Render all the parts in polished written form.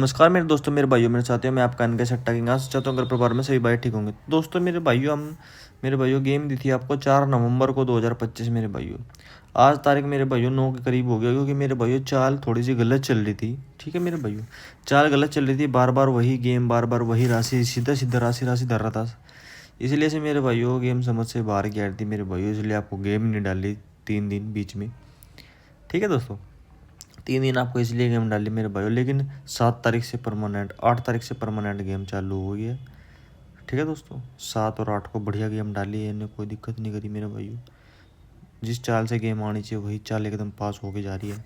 नमस्कार मेरे दोस्तों, मेरे भाइयों, मेरे साथियों, मैं आपका अनका सट्टा किंग आस चाहता हूँ अगर परिवार में सभी भाई ठीक होंगे। दोस्तों मेरे भाइयों गेम दी थी आपको 4 नवंबर को 2025 मेरे भाइयों। आज तारीख मेरे भाइयों 9 के करीब हो गया, क्योंकि मेरे भाइयों चाल थोड़ी सी गलत चल रही थी। ठीक है मेरे भाइयों, चाल गलत चल रही थी, बार बार वही गेम, बार बार वही राशि, सीधा सीधा राशि धर रहा था। इसलिए से मेरे भाइयों गेम समझ से बाहर गया थी मेरे भाइयों, इसलिए आपको गेम नहीं डाली 3 दिन बीच में। ठीक है दोस्तों, 3 दिन आपको इसलिए गेम डाली मेरे भाइयों, लेकिन 7 तारीख से परमानेंट, 8 तारीख से परमानेंट गेम चालू हो गई है। ठीक है दोस्तों, 7 और 8 को बढ़िया गेम डाली है, इन्हें कोई दिक्कत नहीं करी मेरे भाइयों। जिस चाल से गेम आनी चाहिए वही चाल एकदम पास होके जा रही है।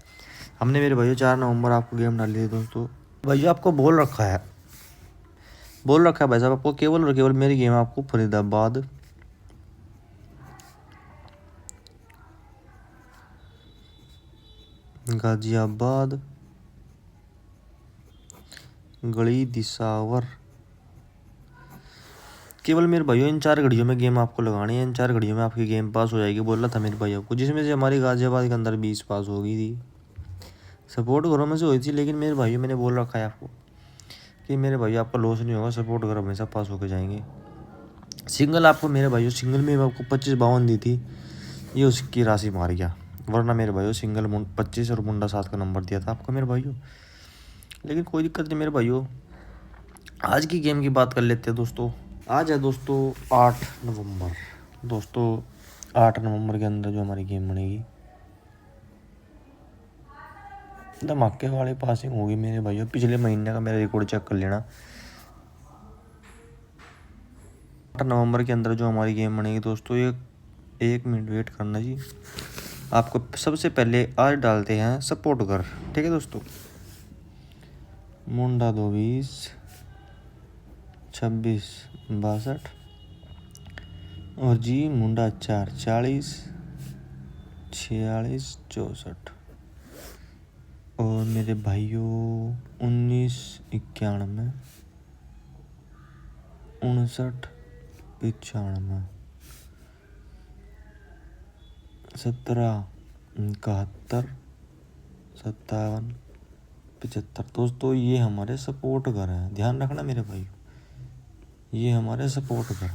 हमने मेरे भाइयों 4 नवंबर आपको गेम डाली थी दोस्तों। भैया आपको बोल रखा है भाई साहब, आपको केवल और केवल मेरी गेम आपको फरीदाबाद, गाजियाबाद, गली दिसावर, केवल मेरे भाइयों इन 4 घड़ियों में गेम आपको लगानी है। इन 4 घड़ियों में आपकी गेम पास हो जाएगी, बोल रहा था मेरे भाई आपको, जिसमें से हमारी गाजियाबाद के अंदर 20 पास हो गई थी। सपोर्ट घरों में से हुई थी, लेकिन मेरे भाइयों मैंने बोल रखा है आपको कि मेरे भाई आपका लॉस नहीं होगा, सपोर्ट घर हमेशा पास होकर जाएंगे। सिंगल आपको मेरे भाइयों, सिंगल में आपको 25-52 दी थी, ये उसकी राशि मार गया। वरना मेरे भाइयों सिंगल 25 और मुंडा 7 का नंबर दिया था आपको मेरे भाइयों। लेकिन कोई दिक्कत नहीं मेरे भाइयों, आज की गेम की बात कर लेते हैं दोस्तों। आज है दोस्तों 8 नवंबर। दोस्तों 8 नवंबर के अंदर जो हमारी गेम बनेगी, धमाके वाली पासिंग होगी मेरे भाइयों। पिछले महीने का मेरा रिकॉर्ड चेक कर लेना। 8 नवंबर के अंदर जो हमारी गेम बनेगी दोस्तों, एक मिनट वेट करना जी। आपको सबसे पहले आज डालते हैं सपोर्ट कर। ठीक है दोस्तों, मुंडा 2 20 26 62 और जी मुंडा 4 40 46 64 और मेरे भाइयों 19 91 59 95 17 71 57 75। दोस्तों ये हमारे सपोर्ट घर हैं, ध्यान रखना मेरे भाई, ये हमारे सपोर्ट घर।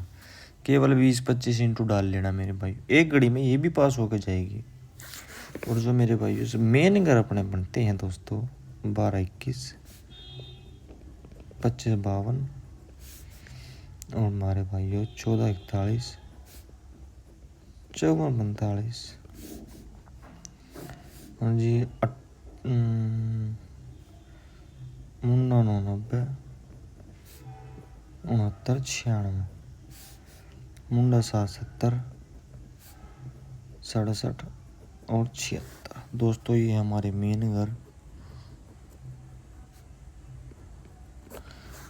केवल 20-25 इंटू डाल लेना मेरे भाई, एक घड़ी में ये भी पास होकर जाएगी। और जो मेरे भाई मेन घर अपने बनते हैं दोस्तों 12-21 25-52 और हमारे भाइयों 14-41 54-45 और जी 99 69 मुंडा 70 67 और 76। दोस्तों ये हमारे मेन घर।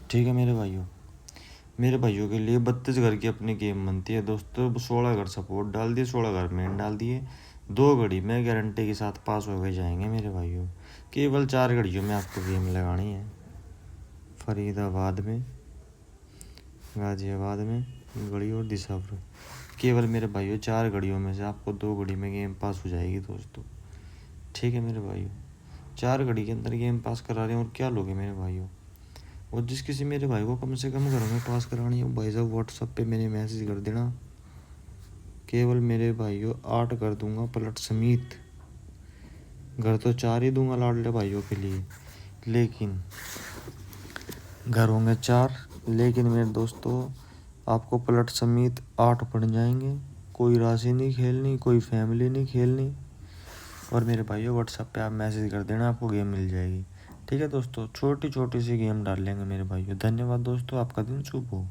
ठीक है मेरे भाइयों के लिए 32 घर की अपनी गेम बनती है दोस्तों। 16 घर सपोर्ट डाल दिए, 16 घर मेन डाल दिए, 2 घड़ी में गारंटी के साथ पास हो गए जाएंगे मेरे भाइयों। केवल 4 घड़ियों में आपको गेम लगानी है, फरीदाबाद में, गाजियाबाद में, गढ़ी और दिसापुर। केवल मेरे भाइयों 4 घड़ियों में से आपको 2 घड़ी में गेम पास हो जाएगी दोस्तों। ठीक है मेरे भाइयों, 4 घड़ी के अंदर गेम पास करा रहे हैं, और क्या लोगे मेरे भाइयों। और जिस किसी मेरे भाई को कम से कम घरों में पास करानी है, भाई साहब व्हाट्सएप पे मैंने मैसेज कर देना। केवल मेरे भाइयों 8 कर दूंगा पलट समेत। घर तो 4 ही दूंगा लाडले भाइयों के लिए, लेकिन घर होंगे 4, लेकिन मेरे दोस्तों आपको पलट समेत 8 पड़ जाएंगे। कोई राशि नहीं खेलनी, कोई फैमिली नहीं खेलनी, और मेरे भाइयों व्हाट्सएप पे आप मैसेज कर देना, आपको गेम मिल जाएगी। ठीक है दोस्तों, छोटी छोटी सी गेम डाल लेंगे मेरे भाइयों। धन्यवाद दोस्तों, आपका दिन शुभ हो।